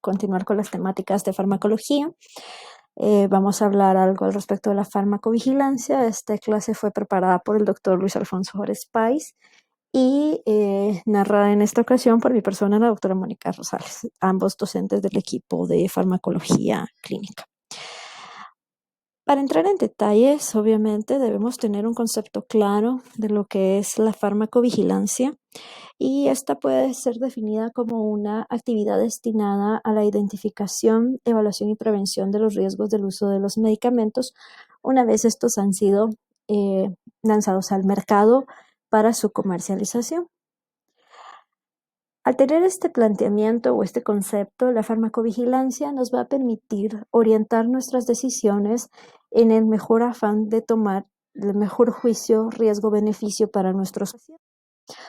continuar con las temáticas de farmacología. Vamos a hablar algo al respecto de la farmacovigilancia. Esta clase fue preparada por el doctor Luis Alfonso Juárez Páez y narrada en esta ocasión por mi persona, la doctora Mónica Rosales, ambos docentes del equipo de farmacología clínica. Para entrar en detalles, obviamente debemos tener un concepto claro de lo que es la farmacovigilancia, y esta puede ser definida como una actividad destinada a la identificación, evaluación y prevención de los riesgos del uso de los medicamentos una vez estos han sido lanzados al mercado para su comercialización. Al tener este planteamiento o este concepto, la farmacovigilancia nos va a permitir orientar nuestras decisiones en el mejor afán de tomar el mejor juicio riesgo-beneficio para nuestros pacientes,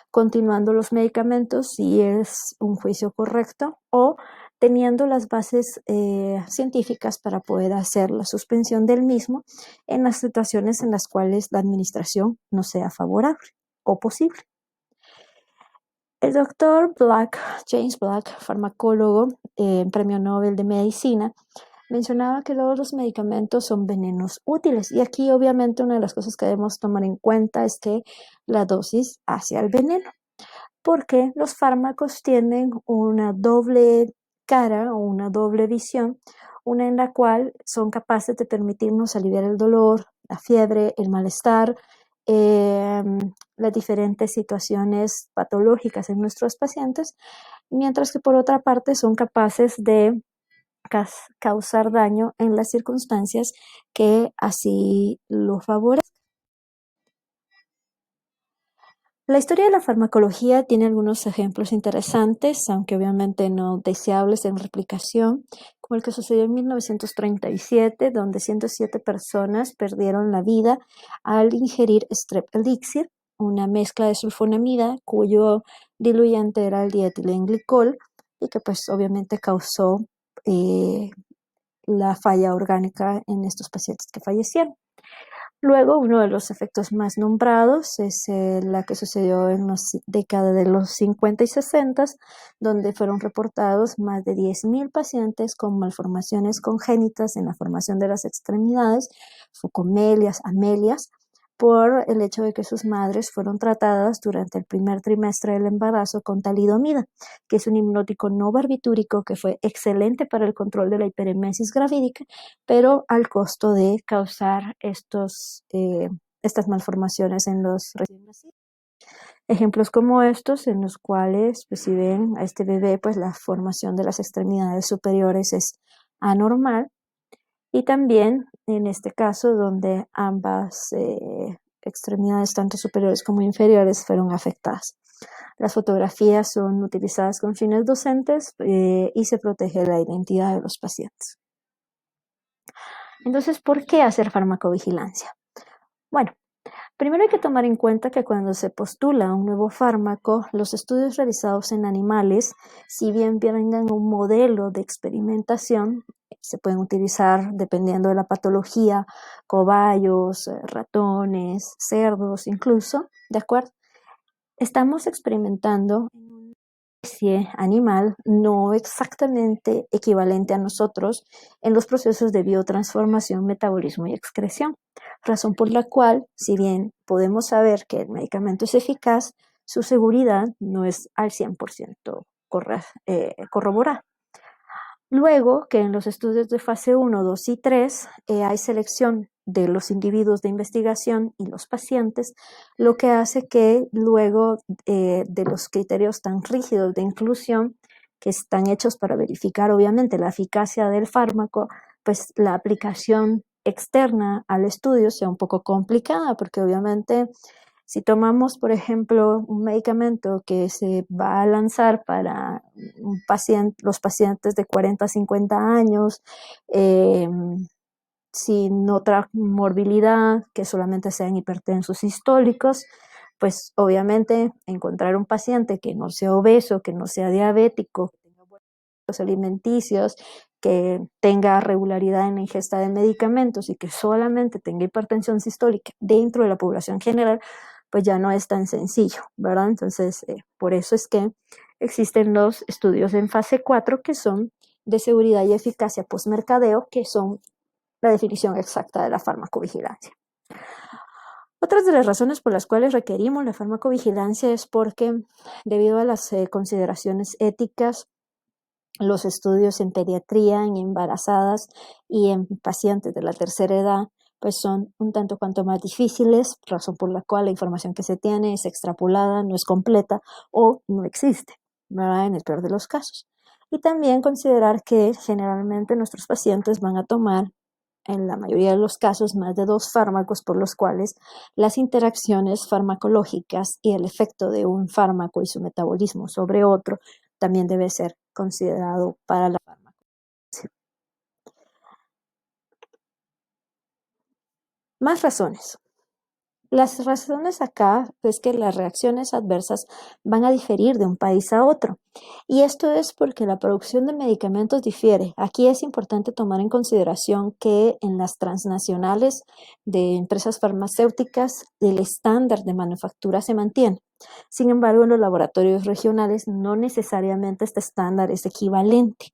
continuando los medicamentos si es un juicio correcto o teniendo las bases científicas para poder hacer la suspensión del mismo en las situaciones en las cuales la administración no sea favorable o posible. El doctor James Black, farmacólogo, premio Nobel de Medicina, mencionaba que todos los medicamentos son venenos útiles, y aquí obviamente una de las cosas que debemos tomar en cuenta es que la dosis hace al veneno, porque los fármacos tienen una doble cara o una doble visión, una en la cual son capaces de permitirnos aliviar el dolor, la fiebre, el malestar, las diferentes situaciones patológicas en nuestros pacientes, mientras que por otra parte son capaces de causar daño en las circunstancias que así lo favorecen. La historia de la farmacología tiene algunos ejemplos interesantes, aunque obviamente no deseables en replicación, como el que sucedió en 1937, donde 107 personas perdieron la vida al ingerir Strep Elixir, una mezcla de sulfonamida cuyo diluyente era el dietilenglicol y que pues obviamente causó la falla orgánica en estos pacientes que fallecieron. Luego, uno de los efectos más nombrados es la que sucedió en la década de los 50 y 60, donde fueron reportados más de 10.000 pacientes con malformaciones congénitas en la formación de las extremidades, focomelias, amelias, por el hecho de que sus madres fueron tratadas durante el primer trimestre del embarazo con talidomida, que es un hipnótico no barbitúrico que fue excelente para el control de la hiperemesis gravídica, pero al costo de causar estas malformaciones en los recién nacidos. Ejemplos como estos, en los cuales, pues, si ven a este bebé, pues la formación de las extremidades superiores es anormal, y también en este caso donde ambas extremidades, tanto superiores como inferiores, fueron afectadas. Las fotografías son utilizadas con fines docentes y se protege la identidad de los pacientes. Entonces, ¿por qué hacer farmacovigilancia? Bueno, primero hay que tomar en cuenta que cuando se postula un nuevo fármaco, los estudios realizados en animales, si bien vengan un modelo de experimentación, se pueden utilizar, dependiendo de la patología, cobayos, ratones, cerdos incluso, ¿de acuerdo? Estamos experimentando en una especie animal no exactamente equivalente a nosotros en los procesos de biotransformación, metabolismo y excreción, razón por la cual, si bien podemos saber que el medicamento es eficaz, su seguridad no es al 100% corroborada. Luego que en los estudios de fase 1, 2 y 3 hay selección de los individuos de investigación y los pacientes, lo que hace que luego de los criterios tan rígidos de inclusión que están hechos para verificar obviamente la eficacia del fármaco, pues la aplicación externa al estudio sea un poco complicada, porque obviamente si tomamos, por ejemplo, un medicamento que se va a lanzar para los pacientes de 40 a 50 años, sin otra morbilidad, que solamente sean hipertensos sistólicos, pues obviamente encontrar un paciente que no sea obeso, que no sea diabético, que tenga buenos hábitos alimenticios, que tenga regularidad en la ingesta de medicamentos y que solamente tenga hipertensión sistólica dentro de la población general, pues ya no es tan sencillo, ¿verdad? Entonces, por eso es que existen los estudios en fase 4 que son de seguridad y eficacia postmercadeo, que son la definición exacta de la farmacovigilancia. Otras de las razones por las cuales requerimos la farmacovigilancia es porque, debido a las consideraciones éticas, los estudios en pediatría, en embarazadas y en pacientes de la tercera edad, pues son un tanto cuanto más difíciles, razón por la cual la información que se tiene es extrapolada, no es completa o no existe, ¿verdad? En el peor de los casos. Y también considerar que generalmente nuestros pacientes van a tomar, en la mayoría de los casos, más de 2 fármacos, por los cuales las interacciones farmacológicas y el efecto de un fármaco y su metabolismo sobre otro también debe ser considerado para la farmacovigilancia. Más razones. Las razones acá es que las reacciones adversas van a diferir de un país a otro. Y esto es porque la producción de medicamentos difiere. Aquí es importante tomar en consideración que en las transnacionales de empresas farmacéuticas el estándar de manufactura se mantiene. Sin embargo, en los laboratorios regionales no necesariamente este estándar es equivalente.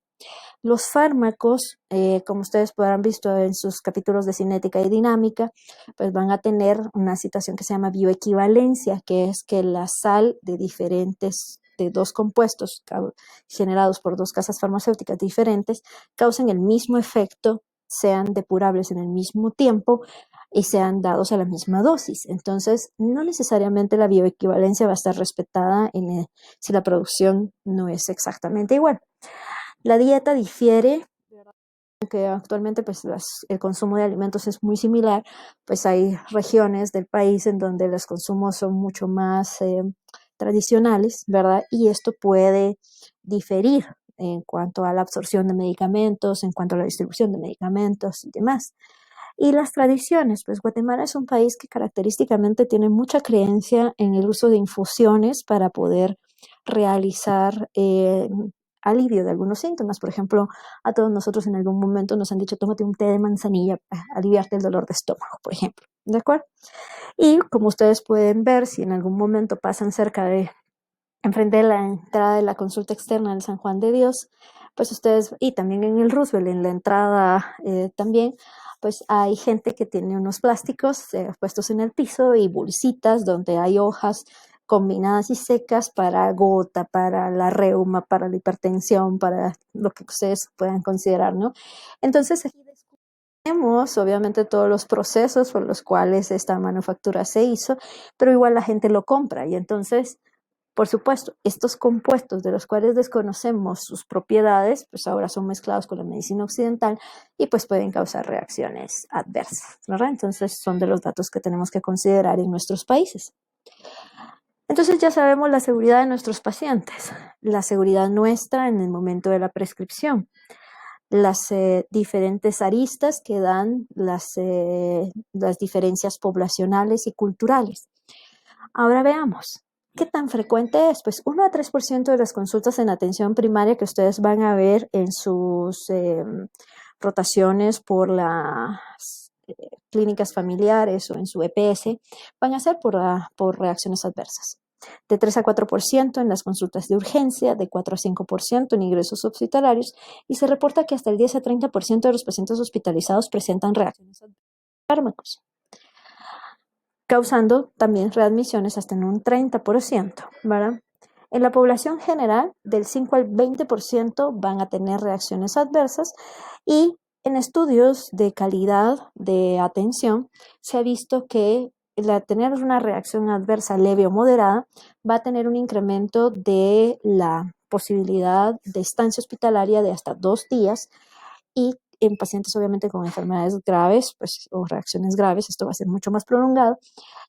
Los fármacos, como ustedes podrán visto en sus capítulos de cinética y dinámica, pues van a tener una situación que se llama bioequivalencia, que es que la sal de 2 compuestos generados por 2 casas farmacéuticas diferentes causen el mismo efecto, sean depurables en el mismo tiempo y sean dados a la misma dosis. Entonces, no necesariamente la bioequivalencia va a estar respetada si la producción no es exactamente igual. La dieta difiere, aunque actualmente pues el consumo de alimentos es muy similar, pues hay regiones del país en donde los consumos son mucho más tradicionales, ¿verdad? Y esto puede diferir en cuanto a la absorción de medicamentos, en cuanto a la distribución de medicamentos y demás. Y las tradiciones, pues Guatemala es un país que característicamente tiene mucha creencia en el uso de infusiones para poder realizar alivio de algunos síntomas. Por ejemplo, a todos nosotros en algún momento nos han dicho, tómate un té de manzanilla para aliviarte el dolor de estómago, por ejemplo. ¿De acuerdo? Y como ustedes pueden ver, si en algún momento pasan enfrente de la entrada de la consulta externa del San Juan de Dios, pues ustedes, y también en el Roosevelt, en la entrada también, pues hay gente que tiene unos plásticos puestos en el piso y bolsitas donde hay hojas combinadas y secas para gota, para la reuma, para la hipertensión, para lo que ustedes puedan considerar, ¿no? Entonces, aquí descubrimos obviamente todos los procesos por los cuales esta manufactura se hizo, pero igual la gente lo compra y entonces, por supuesto, estos compuestos de los cuales desconocemos sus propiedades, pues ahora son mezclados con la medicina occidental y pues pueden causar reacciones adversas, ¿verdad? Entonces son de los datos que tenemos que considerar en nuestros países. Entonces ya sabemos la seguridad de nuestros pacientes, la seguridad nuestra en el momento de la prescripción, las diferentes aristas que dan las diferencias poblacionales y culturales. Ahora veamos. ¿Qué tan frecuente es? Pues 1 a 3% de las consultas en atención primaria que ustedes van a ver en sus rotaciones por las clínicas familiares o en su EPS van a ser por reacciones adversas. De 3 a 4% en las consultas de urgencia, de 4 a 5% en ingresos hospitalarios y se reporta que hasta el 10 a 30% de los pacientes hospitalizados presentan reacciones adversas a fármacos, causando también readmisiones hasta en un 30%, ¿verdad? En la población general, del 5 al 20% van a tener reacciones adversas y en estudios de calidad de atención se ha visto que tener una reacción adversa leve o moderada va a tener un incremento de la posibilidad de estancia hospitalaria de hasta 2 días y en pacientes obviamente con enfermedades graves pues, o reacciones graves, esto va a ser mucho más prolongado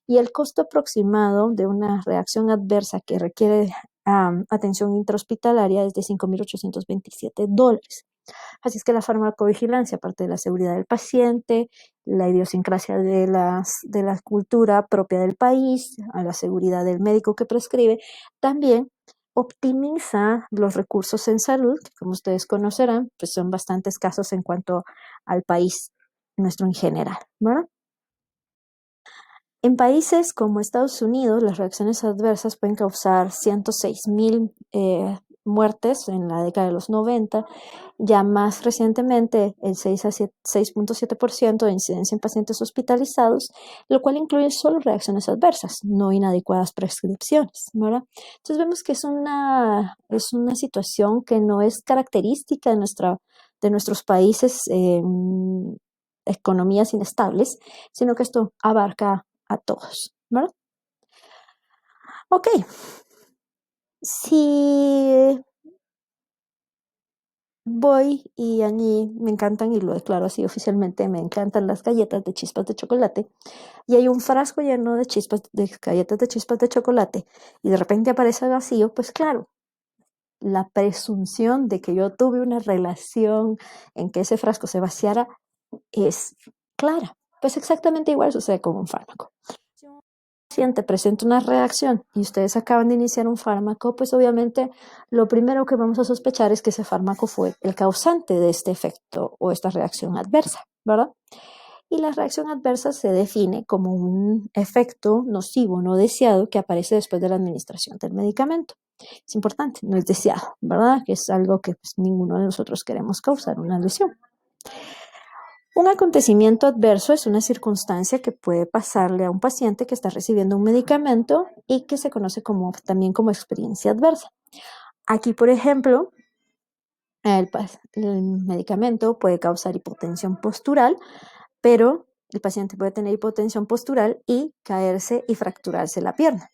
y el costo aproximado de una reacción adversa que requiere atención intrahospitalaria es de $5,827. Así es que la farmacovigilancia, aparte de la seguridad del paciente, la idiosincrasia de la cultura propia del país, a la seguridad del médico que prescribe, también optimiza los recursos en salud, que como ustedes conocerán, pues son bastante escasos en cuanto al país nuestro en general, ¿verdad? En países como Estados Unidos, las reacciones adversas pueden causar 106,000 muertes en la década de los 90, ya más recientemente el 6.7% de incidencia en pacientes hospitalizados, lo cual incluye solo reacciones adversas, no inadecuadas prescripciones, ¿verdad? Entonces vemos que es una situación que no es característica de nuestros países, economías inestables, sino que esto abarca a todos, ¿verdad? Ok, si voy y a mí me encantan, y lo declaro así oficialmente, me encantan las galletas de chispas de chocolate, y hay un frasco lleno de galletas de chispas de chocolate, y de repente aparece vacío, pues claro, la presunción de que yo tuve una relación en que ese frasco se vaciara es clara. Pues exactamente igual sucede con un fármaco. Si un paciente presenta una reacción y ustedes acaban de iniciar un fármaco, pues obviamente lo primero que vamos a sospechar es que ese fármaco fue el causante de este efecto o esta reacción adversa, ¿verdad? Y la reacción adversa se define como un efecto nocivo no deseado que aparece después de la administración del medicamento. Es importante, no es deseado, ¿verdad? Que es algo que pues, ninguno de nosotros queremos causar una lesión. Un acontecimiento adverso es una circunstancia que puede pasarle a un paciente que está recibiendo un medicamento y que se conoce también como experiencia adversa. Aquí, por ejemplo, el medicamento puede causar hipotensión postural, pero el paciente puede tener hipotensión postural y caerse y fracturarse la pierna.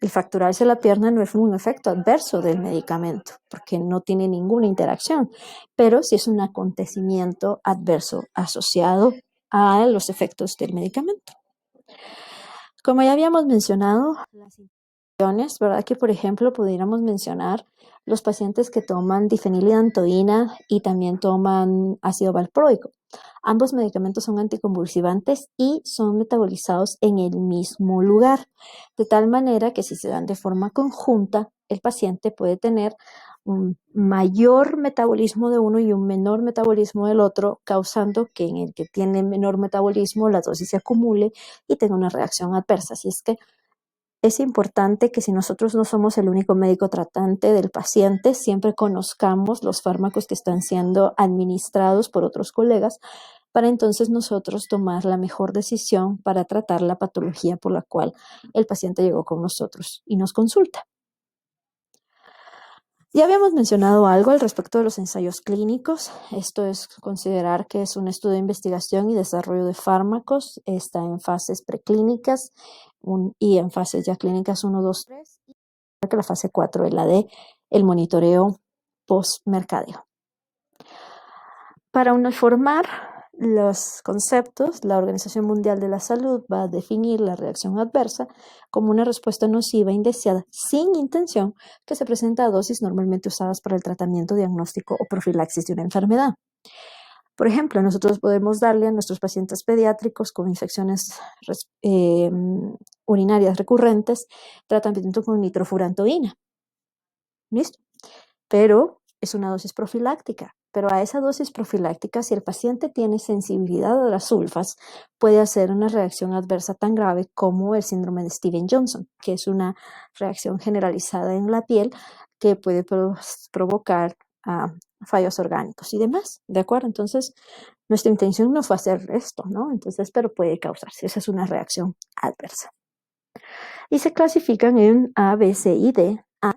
El fracturarse la pierna no es un efecto adverso del medicamento, porque no tiene ninguna interacción, pero sí es un acontecimiento adverso asociado a los efectos del medicamento. Como ya habíamos mencionado, las interacciones, ¿verdad? Que por ejemplo pudiéramos mencionar los pacientes que toman difenilidantoína y también toman ácido valproico. Ambos medicamentos son anticonvulsivantes y son metabolizados en el mismo lugar, de tal manera que si se dan de forma conjunta, el paciente puede tener un mayor metabolismo de uno y un menor metabolismo del otro, causando que en el que tiene menor metabolismo la dosis se acumule y tenga una reacción adversa. Así es que es importante que si nosotros no somos el único médico tratante del paciente, siempre conozcamos los fármacos que están siendo administrados por otros colegas para entonces nosotros tomar la mejor decisión para tratar la patología por la cual el paciente llegó con nosotros y nos consulta. Ya habíamos mencionado algo al respecto de los ensayos clínicos. Esto es considerar que es un estudio de investigación y desarrollo de fármacos. Está en fases preclínicas y en fases ya clínicas 1, 2, 3. Y que la fase 4 es la de el monitoreo post-mercadeo. Para uniformar los conceptos, la Organización Mundial de la Salud va a definir la reacción adversa como una respuesta nociva indeseada sin intención que se presenta a dosis normalmente usadas para el tratamiento, diagnóstico o profilaxis de una enfermedad. Por ejemplo, nosotros podemos darle a nuestros pacientes pediátricos con infecciones urinarias recurrentes tratamiento con nitrofurantoína. ¿Listo? Pero es una dosis profiláctica. Pero a esa dosis profiláctica, si el paciente tiene sensibilidad a las sulfas, puede hacer una reacción adversa tan grave como el síndrome de Stevens-Johnson, que es una reacción generalizada en la piel que puede provocar fallos orgánicos y demás, ¿de acuerdo? Entonces, nuestra intención no fue hacer esto, ¿no? Entonces, pero puede causarse. Esa es una reacción adversa. Y se clasifican en A, B, C y D. A,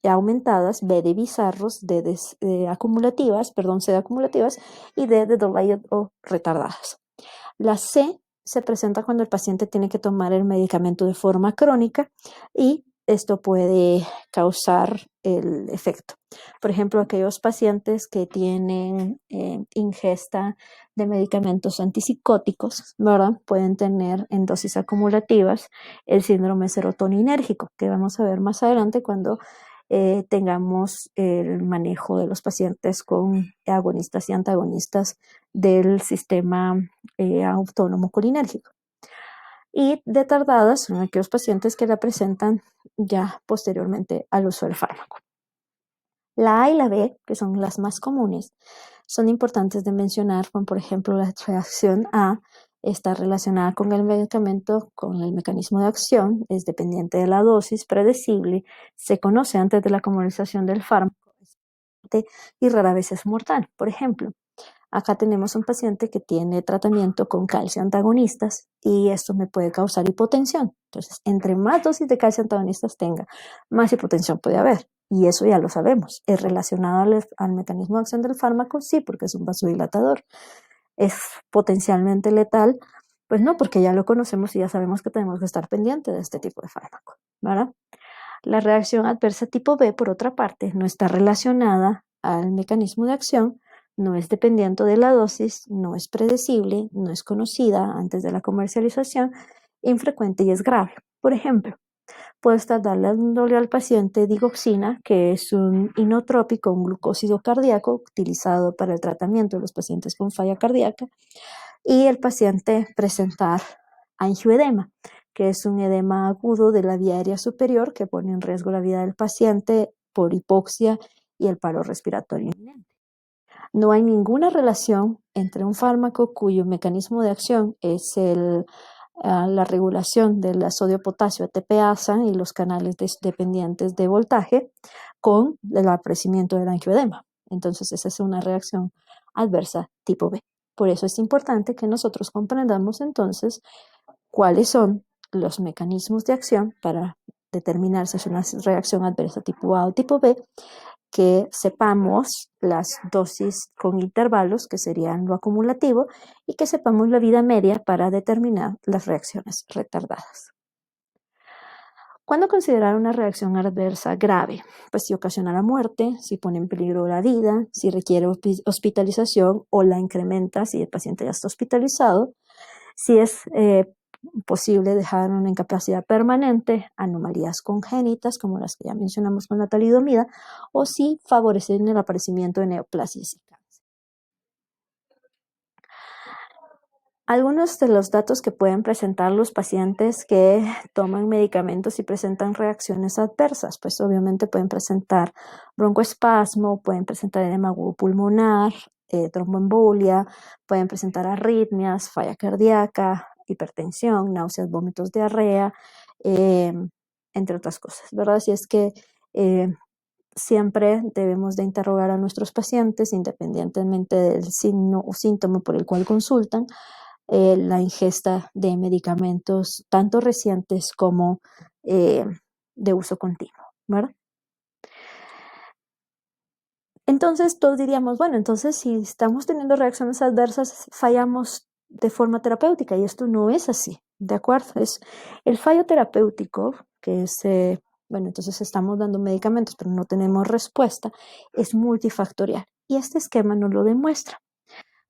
aumentadas, B de bizarros, D de acumulativas, perdón, C de acumulativas y D de delayed o retardadas. La C se presenta cuando el paciente tiene que tomar el medicamento de forma crónica y esto puede causar el efecto. Por ejemplo, aquellos pacientes que tienen ingesta de medicamentos antipsicóticos, ¿verdad? Pueden tener en dosis acumulativas el síndrome serotoninérgico, que vamos a ver más adelante cuando tengamos el manejo de los pacientes con agonistas y antagonistas del sistema autónomo colinérgico. Y de tardadas son aquellos pacientes que la presentan ya posteriormente al uso del fármaco. La A y la B, que son las más comunes, son importantes de mencionar, como por ejemplo la reacción A está relacionada con el medicamento, con el mecanismo de acción, es dependiente de la dosis, predecible, se conoce antes de la comercialización del fármaco y rara vez es mortal. Por ejemplo, acá tenemos un paciente que tiene tratamiento con calcio antagonistas y esto me puede causar hipotensión. Entonces, entre más dosis de calcio antagonistas tenga, más hipotensión puede haber. Y eso ya lo sabemos. ¿Es relacionado al mecanismo de acción del fármaco? Sí, porque es un vasodilatador. ¿Es potencialmente letal? Pues no, porque ya lo conocemos y ya sabemos que tenemos que estar pendientes de este tipo de fármaco, ¿verdad? La reacción adversa tipo B, por otra parte, no está relacionada al mecanismo de acción, no es dependiente de la dosis, no es predecible, no es conocida antes de la comercialización, infrecuente y es grave. Por ejemplo, puede estar dándole al paciente digoxina, que es un inotrópico, un glucósido cardíaco utilizado para el tratamiento de los pacientes con falla cardíaca, y el paciente presentar angioedema, que es un edema agudo de la vía aérea superior que pone en riesgo la vida del paciente por hipoxia y el paro respiratorio inminente. No hay ninguna relación entre un fármaco cuyo mecanismo de acción es la regulación del sodio-potasio ATPasa y los canales dependientes de voltaje con el aparecimiento del angioedema. Entonces, esa es una reacción adversa tipo B. Por eso es importante que nosotros comprendamos entonces cuáles son los mecanismos de acción para determinar si es una reacción adversa tipo A o tipo B, que sepamos las dosis con intervalos, que serían lo acumulativo, y que sepamos la vida media para determinar las reacciones retardadas. ¿Cuándo considerar una reacción adversa grave? Pues si ocasiona la muerte, si pone en peligro la vida, si requiere hospitalización o la incrementa si el paciente ya está hospitalizado, si es posible dejar una incapacidad permanente, anomalías congénitas como las que ya mencionamos con la talidomida, o si favorecen el aparecimiento de neoplasias y cáncer. Algunos de los datos que pueden presentar los pacientes que toman medicamentos y presentan reacciones adversas, pues obviamente pueden presentar broncoespasmo, pueden presentar edema agudo pulmonar, tromboembolia, pueden presentar arritmias, falla cardíaca, hipertensión, náuseas, vómitos, diarrea, entre otras cosas, ¿verdad? Así es que siempre debemos de interrogar a nuestros pacientes, independientemente del signo o síntoma por el cual consultan, la ingesta de medicamentos tanto recientes como de uso continuo, ¿verdad? Entonces todos diríamos, bueno, entonces si estamos teniendo reacciones adversas, fallamos de forma terapéutica, y esto no es así, ¿de acuerdo? Es el fallo terapéutico, que es, bueno, entonces estamos dando medicamentos, pero no tenemos respuesta, es multifactorial, y este esquema nos lo demuestra.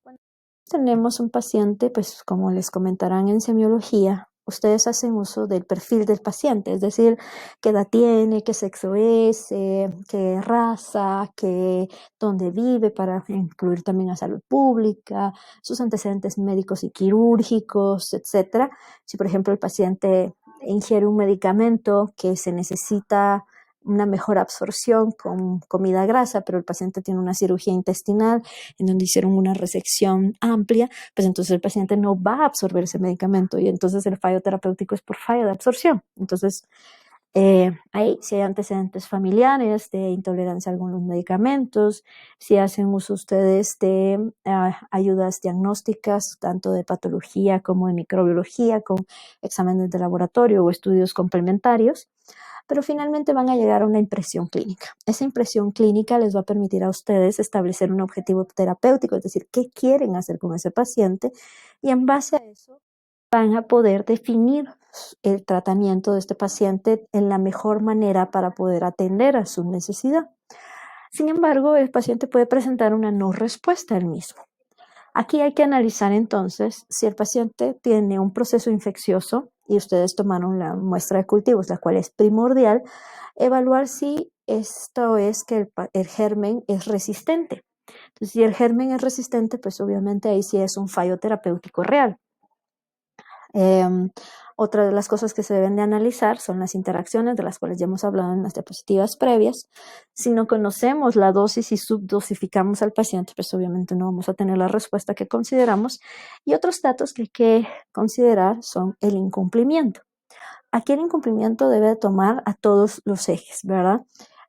Cuando tenemos un paciente, pues como les comentarán en semiología, ustedes hacen uso del perfil del paciente, es decir, qué edad tiene, qué sexo es, qué raza, dónde vive, para incluir también a salud pública, sus antecedentes médicos y quirúrgicos, etcétera. Si, por ejemplo, el paciente ingiere un medicamento que se necesita una mejor absorción con comida grasa, pero el paciente tiene una cirugía intestinal en donde hicieron una resección amplia, pues entonces el paciente no va a absorber ese medicamento, y entonces el fallo terapéutico es por fallo de absorción. Entonces, ahí si hay antecedentes familiares de intolerancia a algunos medicamentos, si hacen uso ustedes de ayudas diagnósticas, tanto de patología como de microbiología, con exámenes de laboratorio o estudios complementarios, pero finalmente van a llegar a una impresión clínica. Esa impresión clínica les va a permitir a ustedes establecer un objetivo terapéutico, es decir, qué quieren hacer con ese paciente, y en base a eso van a poder definir el tratamiento de este paciente en la mejor manera para poder atender a su necesidad. Sin embargo, el paciente puede presentar una no respuesta al mismo. Aquí hay que analizar entonces si el paciente tiene un proceso infeccioso y ustedes tomaron la muestra de cultivos, la cual es primordial, evaluar si esto es que el germen es resistente. Entonces, si el germen es resistente, pues obviamente ahí sí es un fallo terapéutico real. Otra de las cosas que se deben de analizar son las interacciones, de las cuales ya hemos hablado en las diapositivas previas. Si no conocemos la dosis y subdosificamos al paciente, pues obviamente no vamos a tener la respuesta que consideramos. Y otros datos que hay que considerar son el incumplimiento. Aquí el incumplimiento debe tomar a todos los ejes, ¿verdad?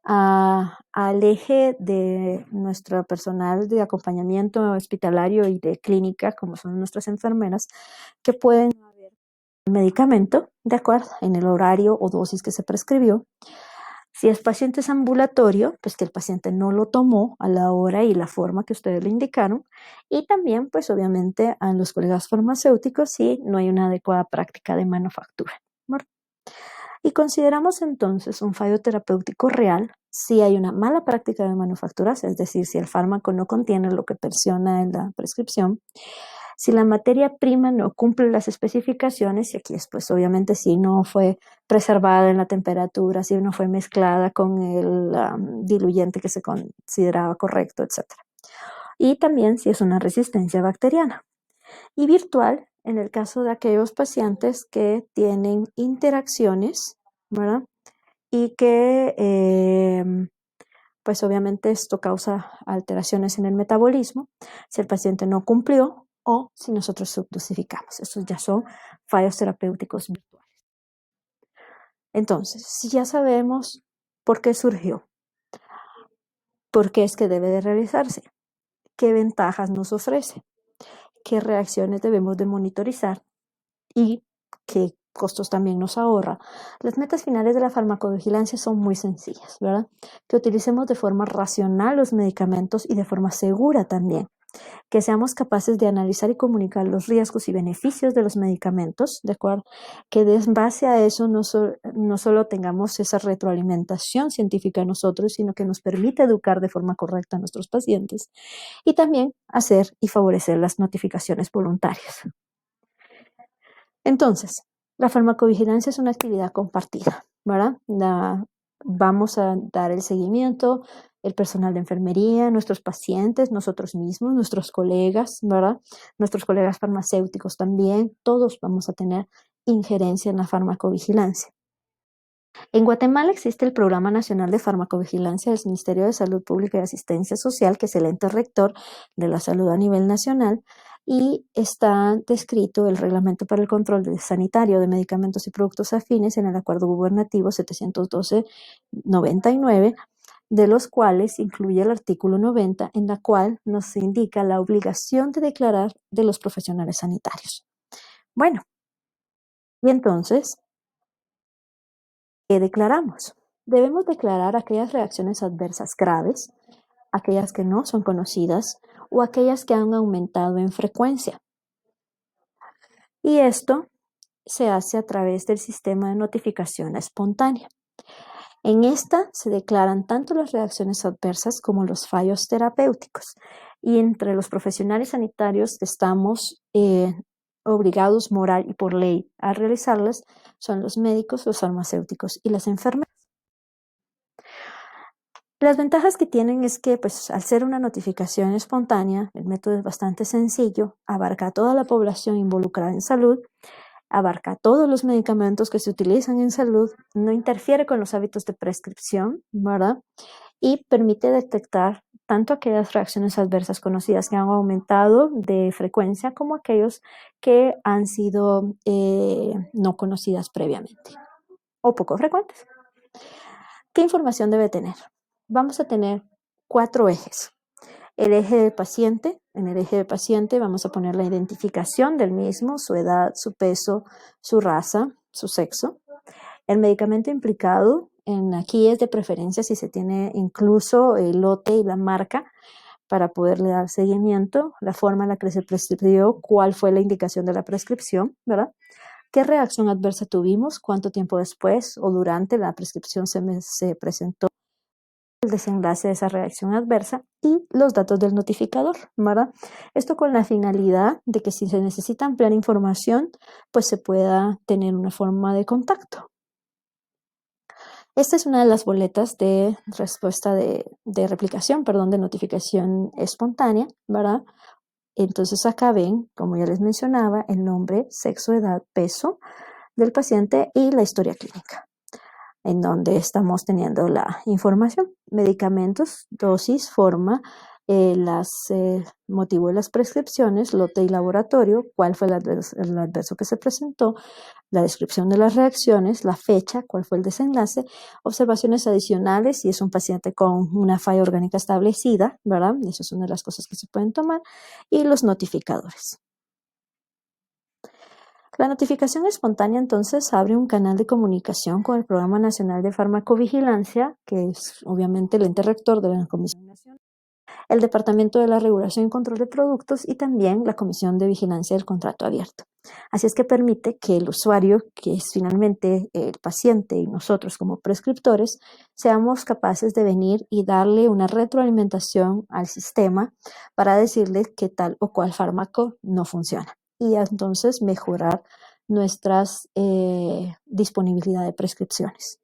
Al eje de nuestro personal de acompañamiento hospitalario y de clínica, como son nuestras enfermeras, que pueden haber medicamento, de acuerdo, en el horario o dosis que se prescribió. Si el paciente es ambulatorio, pues que el paciente no lo tomó a la hora y la forma que ustedes le indicaron. Y también, pues obviamente, a los colegas farmacéuticos si no hay una adecuada práctica de manufactura, ¿verdad? Y consideramos entonces un fallo terapéutico real si hay una mala práctica de manufacturas, es decir, si el fármaco no contiene lo que menciona en la prescripción, si la materia prima no cumple las especificaciones, y aquí después obviamente si no fue preservada en la temperatura, si no fue mezclada con el diluyente que se consideraba correcto, etc. Y también si es una resistencia bacteriana. Y virtual, en el caso de aquellos pacientes que tienen interacciones, ¿verdad? Y que, pues obviamente esto causa alteraciones en el metabolismo, si el paciente no cumplió o si nosotros subdosificamos. Estos ya son fallos terapéuticos virtuales. Entonces, si ya sabemos por qué surgió, por qué es que debe de realizarse, qué ventajas nos ofrece, qué reacciones debemos de monitorizar y qué costos también nos ahorra. Las metas finales de la farmacovigilancia son muy sencillas, ¿verdad? Que utilicemos de forma racional los medicamentos y de forma segura también. Que seamos capaces de analizar y comunicar los riesgos y beneficios de los medicamentos, ¿de acuerdo? Que en base a eso no solo tengamos esa retroalimentación científica nosotros, sino que nos permite educar de forma correcta a nuestros pacientes y también hacer y favorecer las notificaciones voluntarias. Entonces, la farmacovigilancia es una actividad compartida, ¿verdad? Vamos a dar el seguimiento, el personal de enfermería, nuestros pacientes, nosotros mismos, nuestros colegas, ¿verdad? Nuestros colegas farmacéuticos también, todos vamos a tener injerencia en la farmacovigilancia. En Guatemala existe el Programa Nacional de Farmacovigilancia del Ministerio de Salud Pública y Asistencia Social, que es el ente rector de la salud a nivel nacional, y está descrito el Reglamento para el Control Sanitario de Medicamentos y Productos Afines en el Acuerdo Gubernativo 712-99, de los cuales incluye el artículo 90, en la cual nos indica la obligación de declarar de los profesionales sanitarios. Bueno, y entonces, ¿qué declaramos? Debemos declarar aquellas reacciones adversas graves, aquellas que no son conocidas o aquellas que han aumentado en frecuencia. Y esto se hace a través del sistema de notificación espontánea. En esta se declaran tanto las reacciones adversas como los fallos terapéuticos. Y entre los profesionales sanitarios estamos obligados moral y por ley a realizarlas son los médicos, los farmacéuticos y las enfermeras. Las ventajas que tienen es que, pues, al ser una notificación espontánea, el método es bastante sencillo, abarca a toda la población involucrada en salud, abarca todos los medicamentos que se utilizan en salud, no interfiere con los hábitos de prescripción, ¿verdad? Y permite detectar tanto aquellas reacciones adversas conocidas que han aumentado de frecuencia como aquellos que han sido no conocidas previamente o poco frecuentes. ¿Qué información debe tener? Vamos a tener 4 ejes. El eje del paciente, en el eje del paciente vamos a poner la identificación del mismo, su edad, su peso, su raza, su sexo. El medicamento implicado, aquí es de preferencia si se tiene incluso el lote y la marca para poderle dar seguimiento, la forma en la que se prescribió, cuál fue la indicación de la prescripción, ¿verdad? ¿Qué reacción adversa tuvimos? ¿Cuánto tiempo después o durante la prescripción se presentó el desenlace de esa reacción adversa? Y los datos del notificador, ¿verdad? Esto con la finalidad de que si se necesita ampliar información, pues se pueda tener una forma de contacto. Esta es una de las boletas de respuesta de replicación, de notificación espontánea, ¿verdad? Entonces acá ven, como ya les mencionaba, el nombre, sexo, edad, peso del paciente y la historia clínica, en donde estamos teniendo la información, medicamentos, dosis, forma, motivo de las prescripciones, lote y laboratorio, cuál fue el adverso que se presentó, la descripción de las reacciones, la fecha, cuál fue el desenlace, observaciones adicionales, si es un paciente con una falla orgánica establecida, ¿verdad? Eso es una de las cosas que se pueden tomar, y los notificadores. La notificación espontánea entonces abre un canal de comunicación con el Programa Nacional de Farmacovigilancia, que es obviamente el ente rector de la Comisión Nacional, el Departamento de la Regulación y Control de Productos y también la Comisión de Vigilancia del Contrato Abierto. Así es que permite que el usuario, que es finalmente el paciente y nosotros como prescriptores, seamos capaces de venir y darle una retroalimentación al sistema para decirle que tal o cual fármaco no funciona y entonces mejorar nuestras disponibilidad de prescripciones.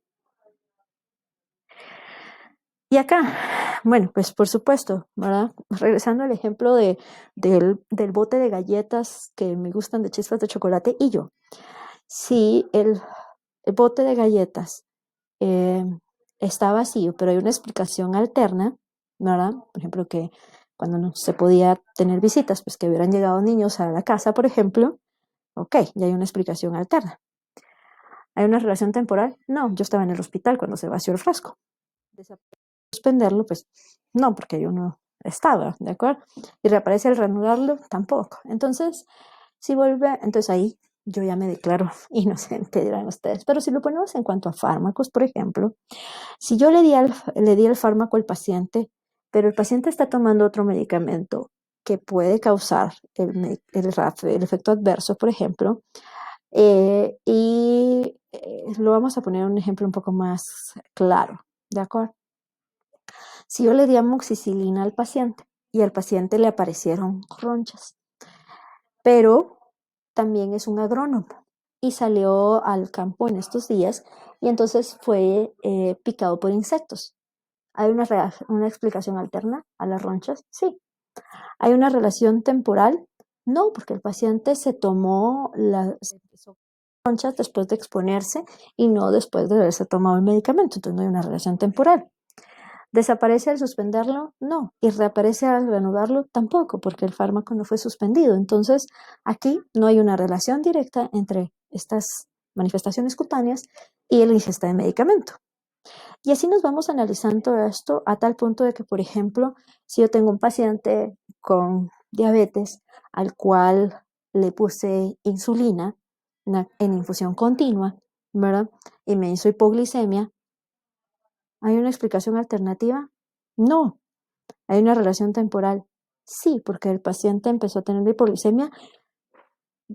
Y acá, bueno, pues por supuesto, ¿verdad? Regresando al ejemplo del bote de galletas que me gustan de chispas de chocolate y yo. Si el bote de galletas eh, está vacío, pero hay una explicación alterna, ¿verdad? Por ejemplo, que cuando no se podía tener visitas, pues que hubieran llegado niños a la casa, por ejemplo, ok, ya hay una explicación alterna. ¿Hay una relación temporal? No, yo estaba en el hospital cuando se vació el frasco. Suspenderlo, pues no, porque yo no estaba, ¿de acuerdo? Y reaparece al reanudarlo, tampoco. Entonces, si vuelve, entonces ahí yo ya me declaro inocente, dirán ustedes. Pero si lo ponemos en cuanto a fármacos, por ejemplo, si yo le di el fármaco al paciente, pero el paciente está tomando otro medicamento que puede causar el efecto adverso, por ejemplo, lo vamos a poner un ejemplo un poco más claro, ¿de acuerdo? Si yo le di amoxicilina al paciente y al paciente le aparecieron ronchas, pero también es un agrónomo y salió al campo en estos días y entonces fue picado por insectos. ¿Hay una explicación alterna a las ronchas? Sí. ¿Hay una relación temporal? No, porque el paciente se tomó las ronchas después de exponerse y no después de haberse tomado el medicamento, entonces no hay una relación temporal. ¿Desaparece al suspenderlo? No. ¿Y reaparece al reanudarlo? Tampoco, porque el fármaco no fue suspendido. Entonces, aquí no hay una relación directa entre estas manifestaciones cutáneas y la ingesta de medicamento. Y así nos vamos analizando esto a tal punto de que, por ejemplo, si yo tengo un paciente con diabetes al cual le puse insulina en infusión continua, ¿verdad? Y me hizo hipoglicemia, ¿hay una explicación alternativa? No. ¿Hay una relación temporal? Sí, porque el paciente empezó a tener hipoglicemia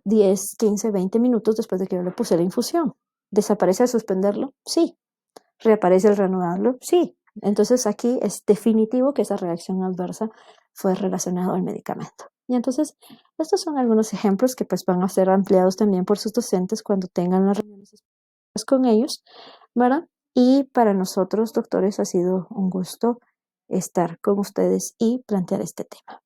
10, 15, 20 minutos después de que yo le puse la infusión. ¿Desaparece al suspenderlo? Sí. ¿Reaparece al reanudarlo? Sí. Entonces aquí es definitivo que esa reacción adversa fue relacionada al medicamento. Y entonces estos son algunos ejemplos que pues van a ser ampliados también por sus docentes cuando tengan las reuniones con ellos, ¿verdad? Y para nosotros, doctores, ha sido un gusto estar con ustedes y plantear este tema.